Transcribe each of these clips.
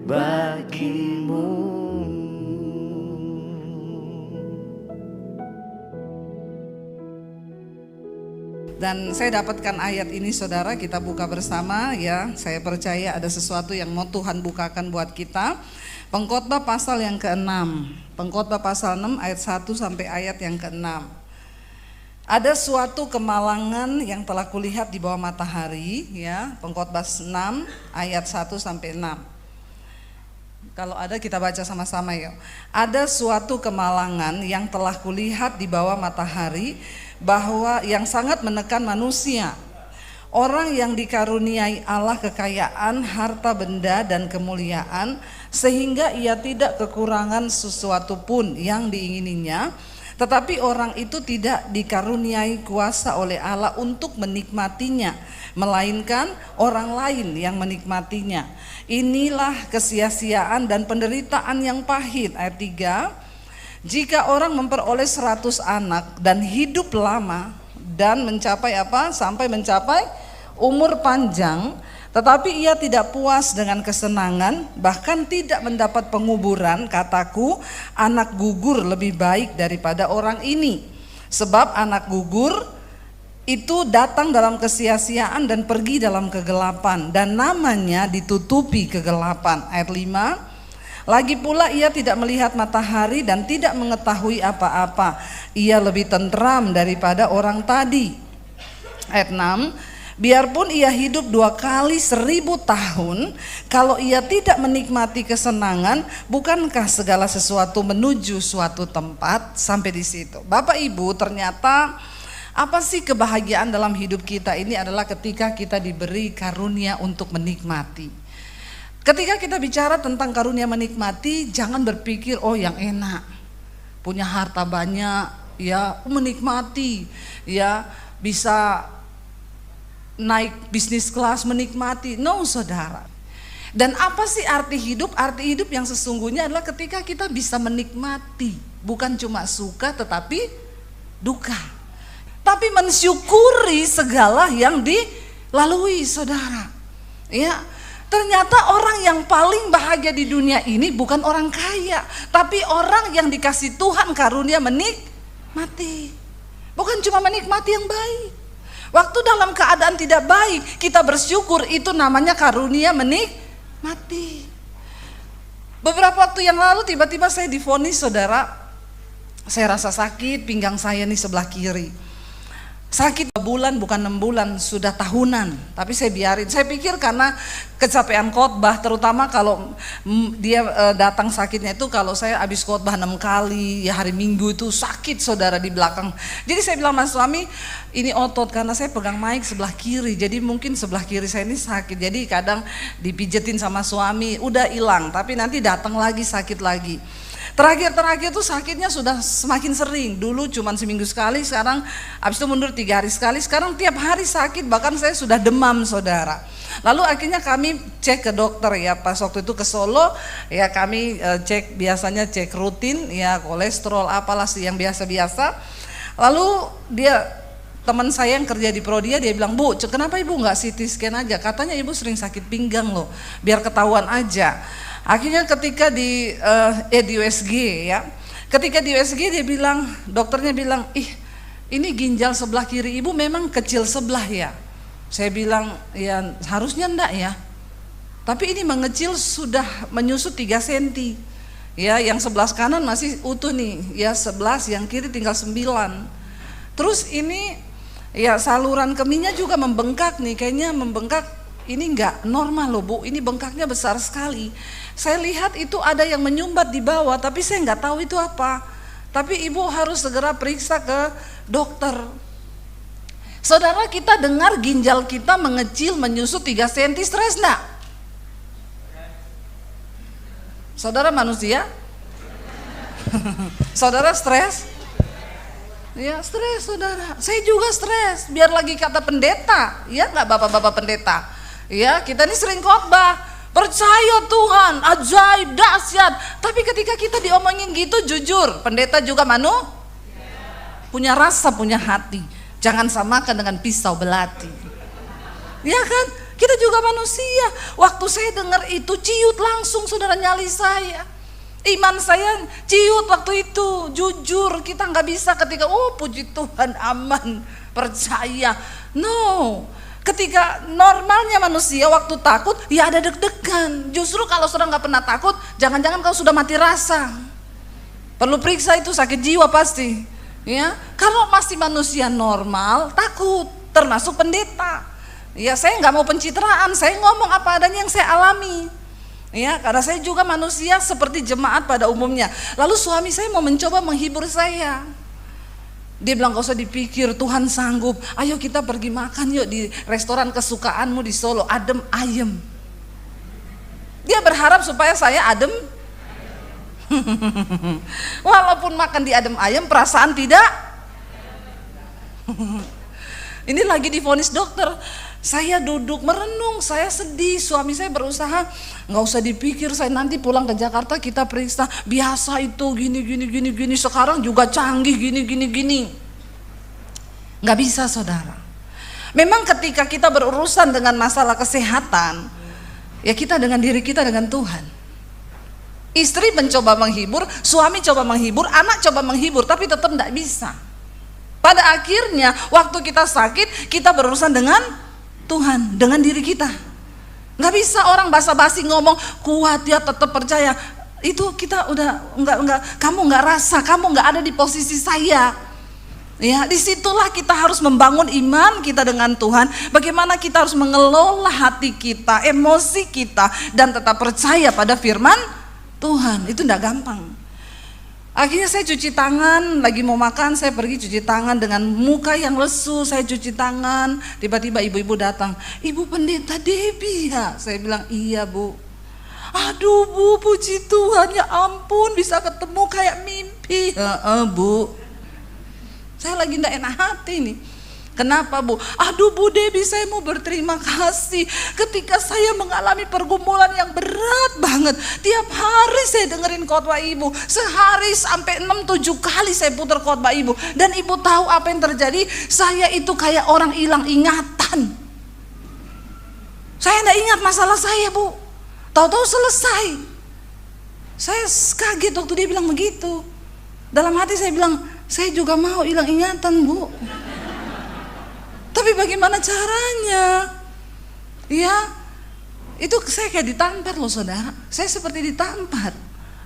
bagimu. Dan saya dapatkan ayat ini saudara, kita buka bersama ya. Saya percaya ada sesuatu yang mau Tuhan bukakan buat kita. Pengkhotbah pasal yang ke-6. Pengkhotbah pasal 6 ayat 1 sampai ayat yang ke-6. Ada suatu kemalangan yang telah kulihat di bawah matahari ya. Pengkhotbah 6 ayat 1 sampai 6. Kalau ada kita baca sama-sama yuk. Ada suatu kemalangan yang telah kulihat di bawah matahari, bahwa yang sangat menekan manusia. Orang yang dikaruniai Allah kekayaan, harta benda dan kemuliaan, sehingga ia tidak kekurangan sesuatu pun yang diingininya. Tetapi orang itu tidak dikaruniai kuasa oleh Allah untuk menikmatinya, melainkan orang lain yang menikmatinya. Inilah kesia-siaan dan penderitaan yang pahit. Ayat 3. Jika orang memperoleh 100 anak dan hidup lama dan mencapai apa? Sampai mencapai umur panjang, tetapi ia tidak puas dengan kesenangan, bahkan tidak mendapat penguburan, kataku, anak gugur lebih baik daripada orang ini. Sebab anak gugur itu datang dalam kesia-siaan dan pergi dalam kegelapan, dan namanya ditutupi kegelapan. Ayat 5. Lagi pula ia tidak melihat matahari dan tidak mengetahui apa-apa. Ia lebih tentram daripada orang tadi. Ayat 6. Biarpun ia hidup 2 kali 1000 tahun, kalau ia tidak menikmati kesenangan, bukankah segala sesuatu menuju suatu tempat? Sampai di situ. Bapak Ibu, ternyata apa sih kebahagiaan dalam hidup kita ini adalah ketika kita diberi karunia untuk menikmati. Ketika kita bicara tentang karunia menikmati, jangan berpikir oh yang enak, punya harta banyak, ya menikmati, ya bisa naik bisnis kelas menikmati. No saudara. Dan apa sih arti hidup? Arti hidup yang sesungguhnya adalah ketika kita bisa menikmati, bukan cuma suka tetapi duka. Tapi mensyukuri segala yang dilalui saudara. Ya. Ternyata orang yang paling bahagia di dunia ini bukan orang kaya, tapi orang yang dikasih Tuhan karunia menikmati. Bukan cuma menikmati yang baik. Waktu dalam keadaan tidak baik, kita bersyukur, itu namanya karunia menikmati. Beberapa waktu yang lalu tiba-tiba saya divonis saudara, saya rasa sakit, pinggang saya nih sebelah kiri. Sakit 2 bulan bukan 6 bulan, sudah tahunan. Tapi saya biarin. Saya pikir karena kecapean khotbah, terutama kalau dia datang sakitnya itu kalau saya habis khotbah 6 kali, ya hari Minggu itu sakit saudara di belakang. Jadi saya bilang sama suami, ini otot karena saya pegang mic sebelah kiri. Jadi mungkin sebelah kiri saya ini sakit. Jadi kadang dipijetin sama suami, udah hilang, tapi nanti datang lagi sakit lagi. Terakhir tuh sakitnya sudah semakin sering. Dulu cuma seminggu sekali, sekarang habis itu mundur 3 hari sekali. Sekarang tiap hari sakit, bahkan saya sudah demam saudara. Lalu akhirnya kami cek ke dokter ya, pas waktu itu ke Solo ya, kami cek, biasanya cek rutin ya, kolesterol apalah sih yang biasa-biasa. Lalu teman saya yang kerja di Prodia, dia bilang, Bu, kenapa ibu nggak CT scan aja? Katanya ibu sering sakit pinggang loh, biar ketahuan aja. Akhirnya ketika di USG ya, ketika di USG dia bilang, dokternya bilang, ini ginjal sebelah kiri ibu memang kecil sebelah ya. Saya bilang, ya harusnya enggak ya. Tapi ini mengecil sudah menyusut 3 cm. Ya, yang sebelah kanan masih utuh nih, ya 11, yang kiri tinggal 9. Terus ini ya saluran kemihnya juga membengkak nih, kayaknya membengkak. Ini enggak normal loh Bu, ini bengkaknya besar sekali. Saya lihat itu ada yang menyumbat di bawah, tapi saya nggak tahu itu apa. Tapi ibu harus segera periksa ke dokter. Saudara, kita dengar ginjal kita mengecil, menyusut 3 cm, stres enggak? Saudara manusia? Saudara stres? Ya stres saudara, saya juga stres. Biar lagi kata pendeta, ya nggak bapak-bapak pendeta? Ya kita ini sering khotbah, percaya Tuhan, ajaib, dahsyat. Tapi ketika kita diomongin gitu, jujur, pendeta juga punya rasa, punya hati. Jangan samakan dengan pisau belati. Ya kan? Kita juga manusia. Waktu saya dengar itu ciut langsung saudara nyali saya. Iman saya ciut waktu itu. Jujur kita nggak bisa ketika puji Tuhan aman percaya. No. Ketika normalnya manusia waktu takut ya ada deg-degan. Justru kalau saudara nggak pernah takut, jangan-jangan kau sudah mati rasa. Perlu periksa itu sakit jiwa pasti. Ya, kalau masih manusia normal takut, termasuk pendeta. Ya saya nggak mau pencitraan, saya ngomong apa adanya yang saya alami. Ya, karena saya juga manusia seperti jemaat pada umumnya. Lalu suami saya mau mencoba menghibur saya. Dia bilang, gak usah dipikir, Tuhan sanggup. Ayo kita pergi makan yuk di restoran kesukaanmu di Solo, adem ayem. Dia berharap supaya saya adem. Walaupun makan di adem ayem, perasaan tidak. Ini lagi divonis dokter. Saya duduk merenung, saya sedih. Suami saya berusaha, nggak usah dipikir, saya nanti pulang ke Jakarta kita periksa. Biasa itu gini. Sekarang juga canggih gini. Nggak bisa saudara. Memang ketika kita berurusan dengan masalah kesehatan, ya kita dengan diri kita dengan Tuhan. Istri mencoba menghibur, suami coba menghibur, anak coba menghibur, tapi tetap nggak bisa. Pada akhirnya waktu kita sakit, kita berurusan dengan Tuhan, dengan diri kita. Nggak bisa orang basa-basi ngomong kuat ya tetap percaya. Itu kita udah kamu nggak rasa, kamu nggak ada di posisi saya. Ya, disitulah kita harus membangun iman kita dengan Tuhan. Bagaimana kita harus mengelola hati kita, emosi kita, dan tetap percaya pada firman Tuhan. Itu nggak gampang. Akhirnya saya cuci tangan, lagi mau makan saya pergi cuci tangan dengan muka yang lesu, saya cuci tangan, tiba-tiba ibu-ibu datang, Ibu Pendeta Debbie ya? Saya bilang iya Bu. Aduh Bu, puji Tuhan ya ampun bisa ketemu kayak mimpi. Bu, saya lagi gak enak hati nih. Kenapa Bu? Aduh Bu Debbie, saya mau berterima kasih ketika saya mengalami pergumulan yang berat banget. Tiap hari saya dengerin khotbah Ibu, sehari sampai 6-7 kali saya putar khotbah Ibu. Dan Ibu tahu apa yang terjadi? Saya itu kayak orang hilang ingatan. Saya gak ingat masalah saya Bu. Tahu-tahu selesai. Saya kaget waktu dia bilang begitu. Dalam hati saya bilang, saya juga mau hilang ingatan Bu. Tapi bagaimana caranya? Ya, itu saya kayak ditampar loh saudara. Saya seperti ditampar.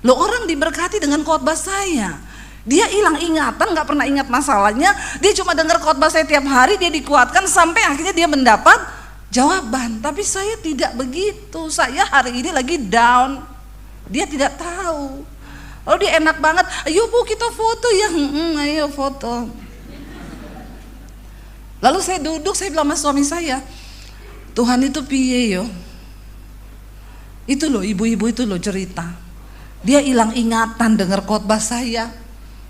Loh orang diberkati dengan khotbah saya. Dia hilang ingatan, gak pernah ingat masalahnya. Dia cuma dengar khotbah saya tiap hari, dia dikuatkan sampai akhirnya dia mendapat jawaban. Tapi saya tidak begitu. Saya hari ini lagi down. Dia tidak tahu. Lalu dia enak banget. Ayo Bu kita foto ya. Ayo foto. Lalu saya duduk, saya bilang sama suami saya, Tuhan itu piye yo? Itu loh ibu-ibu itu loh cerita. Dia hilang ingatan dengar khotbah saya.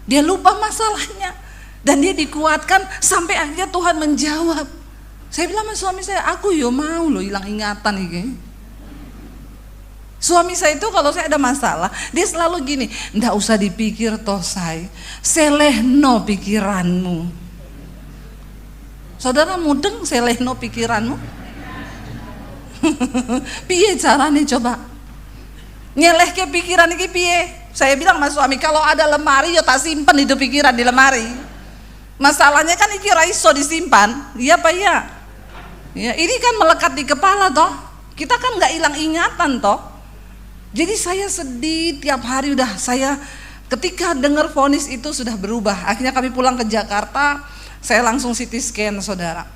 Dia lupa masalahnya dan dia dikuatkan sampai akhirnya Tuhan menjawab. Saya bilang sama suami saya, aku yo mau loh hilang ingatan ini. Suami saya itu kalau saya ada masalah, dia selalu gini, ndak usah dipikir toh say, selehno pikiranmu. Saudara mudeng selehno pikiranmu? Piye caranya coba? Nyeleh ke pikiran iki piye? Saya bilang sama suami, kalau ada lemari ya tak simpen itu pikiran di lemari. Masalahnya kan iki ora iso disimpan. Iya apa iya? Ya, ini kan melekat di kepala toh. Kita kan nggak hilang ingatan toh. Jadi saya sedih tiap hari udah saya ketika dengar vonis itu sudah berubah. Akhirnya kami pulang ke Jakarta. Saya langsung CT scan saudara.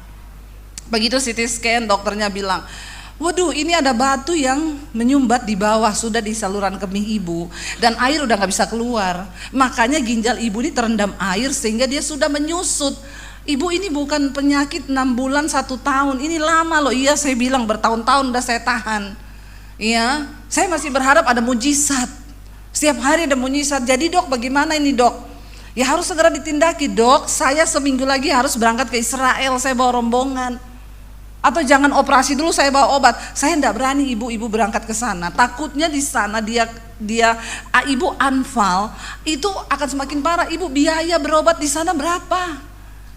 Begitu CT scan dokternya bilang, waduh ini ada batu yang menyumbat di bawah sudah di saluran kemih ibu dan air udah gak bisa keluar. Makanya ginjal ibu ini terendam air sehingga dia sudah menyusut. Ibu ini bukan penyakit 6 bulan 1 tahun, ini lama loh. Iya saya bilang bertahun-tahun udah saya tahan. Iya, saya masih berharap ada mujizat. Setiap hari ada mujizat. Jadi dok bagaimana ini dok? Ya harus segera ditindaki dok, saya seminggu lagi harus berangkat ke Israel, saya bawa rombongan. Atau jangan operasi dulu saya bawa obat. Saya enggak berani ibu-ibu berangkat ke sana. Takutnya di sana ibu anfal itu akan semakin parah. Ibu biaya berobat di sana berapa?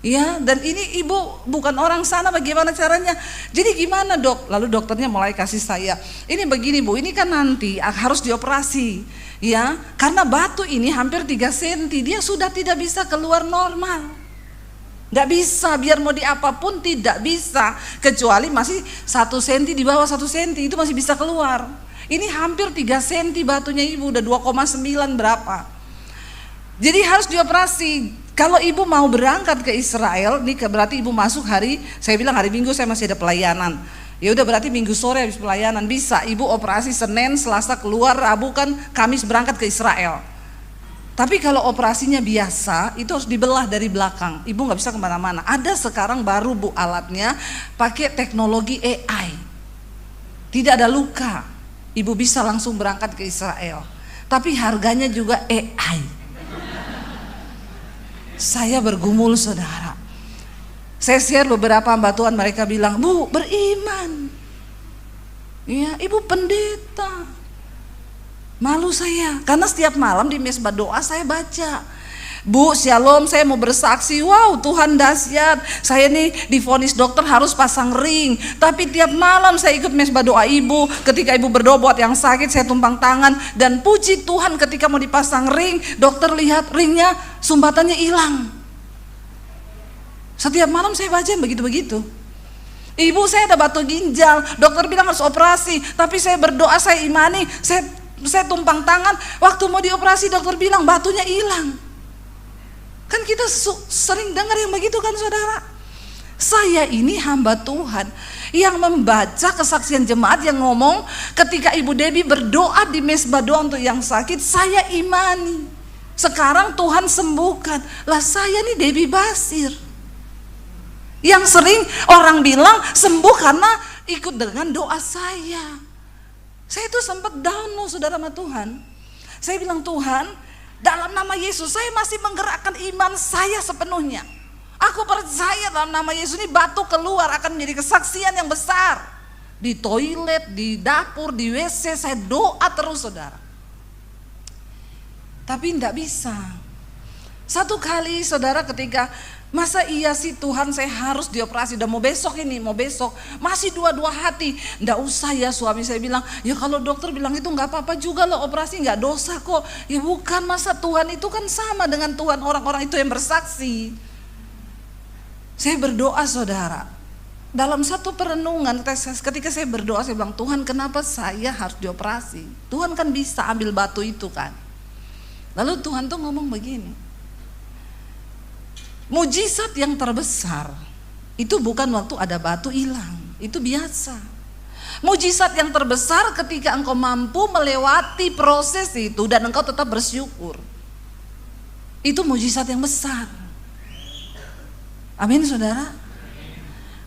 Ya, dan ini ibu bukan orang sana, bagaimana caranya? Jadi gimana dok? Lalu dokternya mulai kasih saya, ini begini bu, ini kan nanti harus dioperasi, ya, karena batu ini hampir 3 cm, dia sudah tidak bisa keluar normal, nggak bisa, biar mau diapapun tidak bisa, kecuali masih 1 cm, di bawah 1 cm itu masih bisa keluar. Ini hampir 3 cm batunya ibu, udah 2,9 berapa. Jadi harus dioperasi. Kalau ibu mau berangkat ke Israel, nih berarti ibu masuk hari, saya bilang hari Minggu saya masih ada pelayanan. Ya udah berarti Minggu sore habis pelayanan bisa. Ibu operasi Senin, Selasa keluar, Rabu kan Kamis berangkat ke Israel. Tapi kalau operasinya biasa, itu harus dibelah dari belakang. Ibu nggak bisa kemana-mana. Ada sekarang baru bu alatnya, pakai teknologi AI. Tidak ada luka, ibu bisa langsung berangkat ke Israel. Tapi harganya juga AI. Saya bergumul saudara. Saya share beberapa hamba Tuhan, mereka bilang, bu beriman. Ya, ibu pendeta. Malu saya, karena setiap malam di mesbah doa saya baca, bu shalom saya mau bersaksi, wow Tuhan dahsyat, saya nih divonis dokter harus pasang ring, tapi tiap malam saya ikut mesbah doa ibu, ketika ibu berdoa buat yang sakit saya tumpang tangan, dan puji Tuhan ketika mau dipasang ring, dokter lihat ringnya sumbatannya hilang. Setiap malam saya baca begitu-begitu. Ibu saya ada batu ginjal, dokter bilang harus operasi, tapi saya berdoa, saya imani, saya tumpang tangan, waktu mau dioperasi dokter bilang batunya hilang. Kan kita sering dengar yang begitu kan saudara. Saya ini hamba Tuhan yang membaca kesaksian jemaat yang ngomong ketika Ibu Debbie berdoa di mesbah doa untuk yang sakit, saya imani. Sekarang Tuhan sembuhkan. Lah saya nih Debbie Basir, yang sering orang bilang sembuh karena ikut dengan doa saya. Saya itu sempat down loh saudara sama Tuhan. Saya bilang, Tuhan, dalam nama Yesus saya masih menggerakkan iman saya sepenuhnya. Aku percaya dalam nama Yesus ini batu keluar akan menjadi kesaksian yang besar. Di toilet, di dapur, di WC saya doa terus saudara. Tapi enggak bisa. Satu kali saudara ketika, masa iya sih Tuhan saya harus dioperasi, udah mau besok ini, mau besok, masih dua-dua hati, nggak usah ya. Suami saya bilang, ya kalau dokter bilang itu nggak apa-apa juga loh, operasi nggak dosa kok. Ya bukan, masa Tuhan itu kan sama dengan Tuhan orang-orang itu yang bersaksi. Saya berdoa saudara, dalam satu perenungan ketika saya berdoa saya bilang, Tuhan kenapa saya harus dioperasi? Tuhan kan bisa ambil batu itu kan. Lalu Tuhan tuh ngomong begini, mujizat yang terbesar itu bukan waktu ada batu hilang, itu biasa. Mujizat yang terbesar ketika engkau mampu melewati proses itu dan engkau tetap bersyukur. Itu mujizat yang besar. Amin saudara.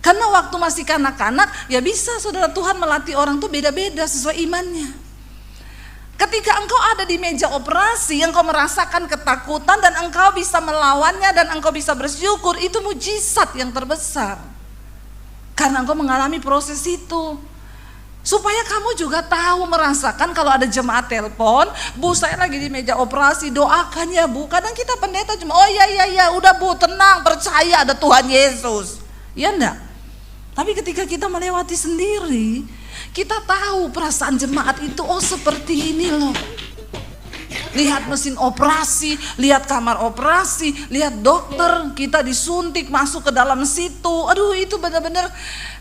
Karena waktu masih kanak-kanak ya bisa saudara, Tuhan melatih orang tuh beda-beda sesuai imannya. Ketika engkau ada di meja operasi, engkau merasakan ketakutan dan engkau bisa melawannya dan engkau bisa bersyukur, itu mujizat yang terbesar. Karena engkau mengalami proses itu. Supaya kamu juga tahu, merasakan kalau ada jemaat telepon, bu saya lagi di meja operasi, doakan ya bu. Kadang kita pendeta cuma, oh iya udah bu tenang, percaya ada Tuhan Yesus. Ya enggak? Tapi ketika kita melewati sendiri, kita tahu perasaan jemaat itu, oh seperti ini loh. Lihat mesin operasi, lihat kamar operasi, lihat dokter, kita disuntik masuk ke dalam situ. Aduh itu benar-benar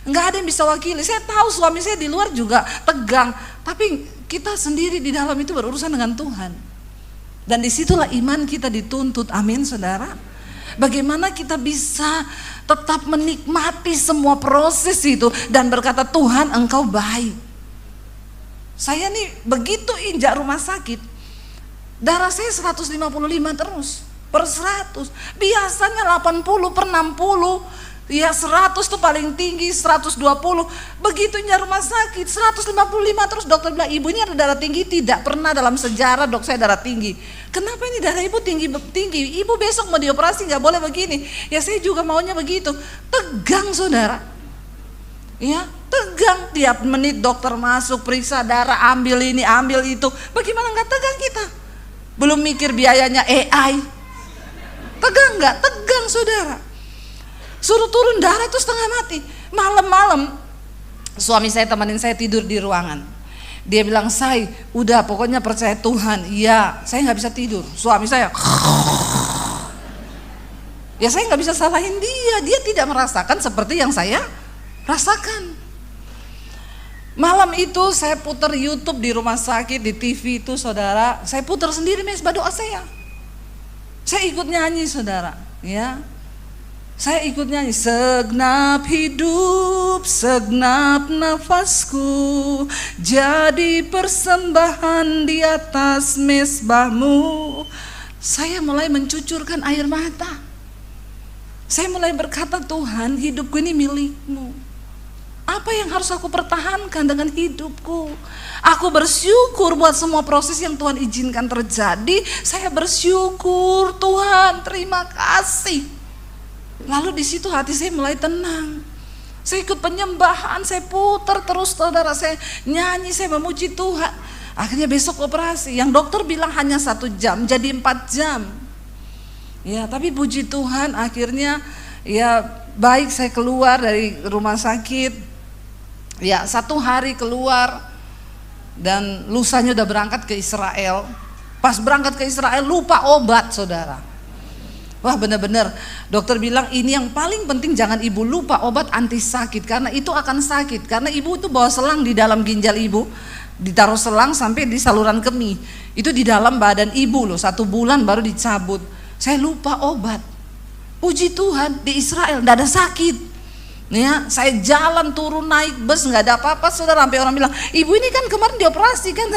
nggak ada yang bisa wakili. Saya tahu suami saya di luar juga tegang, tapi kita sendiri di dalam itu berurusan dengan Tuhan. Dan disitulah iman kita dituntut. Amin saudara. Bagaimana kita bisa tetap menikmati semua proses itu dan berkata, Tuhan engkau baik. Saya nih begitu injak rumah sakit, darah saya 155 terus per 100. Biasanya 80 per 60. Ya 100 tuh paling tinggi, 120. Begitu injak rumah sakit 155 terus. Dokter bilang, ibu ini ada darah tinggi. Tidak pernah dalam sejarah dok saya darah tinggi. Kenapa ini darah ibu tinggi? Ibu besok mau dioperasi, gak boleh begini. Ya saya juga maunya begitu. Tegang saudara. Ya tegang, tiap menit dokter masuk periksa darah, ambil ini ambil itu. Bagaimana gak tegang kita? Belum mikir biayanya AI. Tegang gak? Tegang saudara. Suruh turun darah itu setengah mati. Malam-malam suami saya temenin saya tidur di ruangan. Dia bilang, "Say, udah pokoknya percaya Tuhan." Iya, saya nggak bisa tidur. Suami saya, ya saya nggak bisa salahin dia. Dia tidak merasakan seperti yang saya rasakan. Malam itu saya putar YouTube di rumah sakit, di TV itu saudara. Saya putar sendiri mesbah doa saya. Saya ikut nyanyi saudara, ya. Saya ikut nyanyi, segenap hidup, segenap nafasku jadi persembahan di atas mesbahmu. Saya mulai mencucurkan air mata. Saya mulai berkata, Tuhan, hidupku ini milikmu. Apa yang harus aku pertahankan dengan hidupku? Aku bersyukur buat semua proses yang Tuhan izinkan terjadi. Saya bersyukur, Tuhan, terima kasih. Lalu di situ hati saya mulai tenang. Saya ikut penyembahan, saya putar terus saudara, saya nyanyi, saya memuji Tuhan. Akhirnya besok operasi, yang dokter bilang hanya 1 jam, jadi 4 jam. Ya, tapi puji Tuhan akhirnya ya baik, saya keluar dari rumah sakit. Ya 1 hari keluar dan lusanya udah berangkat ke Israel. Pas berangkat ke Israel lupa obat saudara. Wah benar-benar dokter bilang ini yang paling penting, jangan ibu lupa obat anti sakit karena itu akan sakit. Karena ibu itu bawa selang di dalam ginjal ibu, ditaruh selang sampai di saluran kemih. Itu di dalam badan ibu loh, 1 bulan baru dicabut. Saya lupa obat. Puji Tuhan di Israel tidak ada sakit. Ya, saya jalan turun naik bus nggak ada apa-apa saudara. Sampai orang bilang, ibu ini kan kemarin dioperasi kan?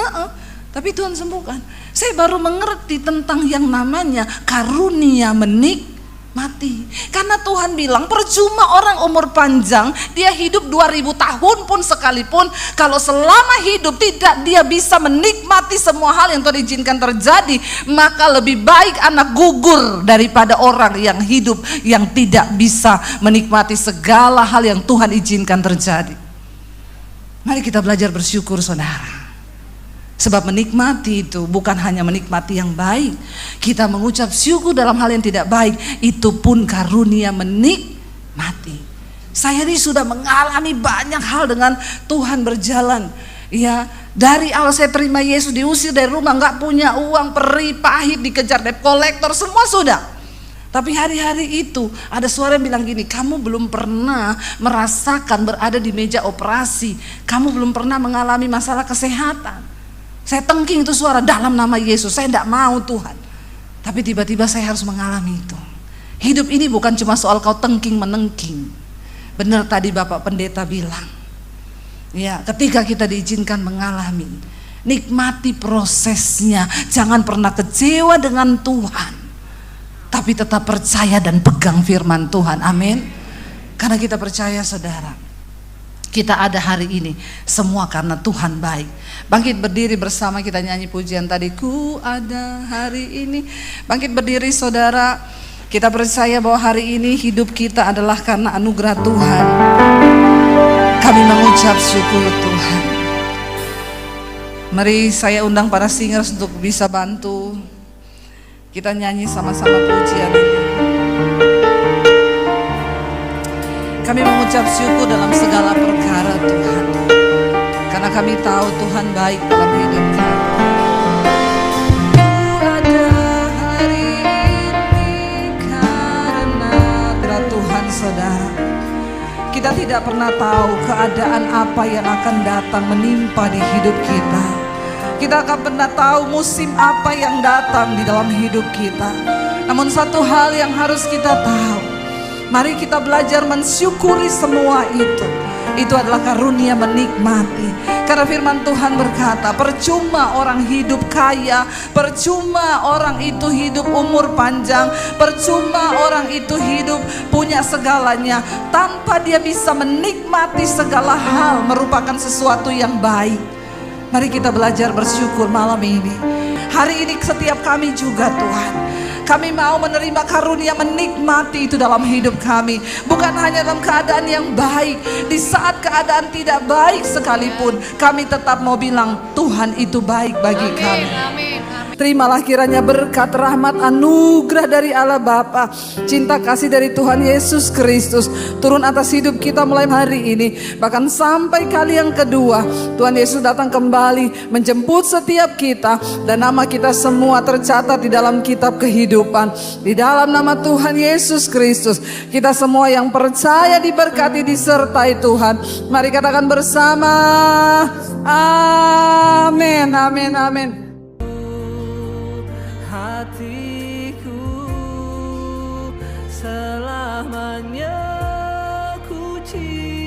Tapi Tuhan sembuhkan. Saya baru mengerti tentang yang namanya karunia menikmati. Karena Tuhan bilang percuma orang umur panjang, dia hidup 2000 tahun pun sekalipun, kalau selama hidup tidak dia bisa menikmati semua hal yang Tuhan izinkan terjadi, maka lebih baik anak gugur daripada orang yang hidup yang tidak bisa menikmati segala hal yang Tuhan izinkan terjadi. Mari kita belajar bersyukur saudara. Sebab menikmati itu bukan hanya menikmati yang baik, kita mengucap syukur dalam hal yang tidak baik, itu pun karunia menikmati. Saya ini sudah mengalami banyak hal dengan Tuhan berjalan. Ya, dari awal saya terima Yesus, diusir dari rumah, nggak punya uang, perih, pahit, dikejar debt collector, semua sudah. Tapi hari-hari itu ada suara yang bilang gini, kamu belum pernah merasakan berada di meja operasi, kamu belum pernah mengalami masalah kesehatan. Saya tengking itu suara, dalam nama Yesus saya tidak mau Tuhan. Tapi tiba-tiba saya harus mengalami itu. Hidup ini bukan cuma soal kau tengking menengking. Benar tadi Bapak Pendeta bilang, ya, ketika kita diizinkan mengalami, nikmati prosesnya. Jangan pernah kecewa dengan Tuhan, tapi tetap percaya dan pegang firman Tuhan. Amin. Karena kita percaya saudara, kita ada hari ini semua karena Tuhan baik. Bangkit berdiri bersama, kita nyanyi pujian tadi, ku ada hari ini. Bangkit berdiri saudara, kita percaya bahwa hari ini hidup kita adalah karena anugerah Tuhan. Kami mengucap syukur Tuhan. Mari saya undang para singers untuk bisa bantu kita nyanyi sama-sama pujian ini. Kami mengucap syukur dalam segala perkara Tuhan, karena kami tahu Tuhan baik dalam hidup kami. Ku ada hari ini karena Tuhan saudara. Kita tidak pernah tahu keadaan apa yang akan datang menimpa di hidup kita. Kita akan pernah tahu musim apa yang datang di dalam hidup kita. Namun satu hal yang harus kita tahu, mari kita belajar mensyukuri semua itu. Itu adalah karunia menikmati. Karena firman Tuhan berkata, percuma orang hidup kaya, percuma orang itu hidup umur panjang, percuma orang itu hidup punya segalanya, tanpa dia bisa menikmati segala hal merupakan sesuatu yang baik. Mari kita belajar bersyukur malam ini. Hari ini setiap kami juga Tuhan, kami mau menerima karunia menikmati itu dalam hidup kami. Bukan hanya dalam keadaan yang baik, di saat keadaan tidak baik sekalipun, kami tetap mau bilang Tuhan itu baik bagi kami. Terimalah kiranya berkat, rahmat, anugerah dari Allah Bapa, cinta kasih dari Tuhan Yesus Kristus turun atas hidup kita mulai hari ini, bahkan sampai kali yang kedua Tuhan Yesus datang kembali menjemput setiap kita, dan nama kita semua tercatat di dalam kitab kehidupan. Di dalam nama Tuhan Yesus Kristus, kita semua yang percaya diberkati, disertai Tuhan. Mari katakan bersama, amin, amin, amin. Hatiku selamanya ku cinta.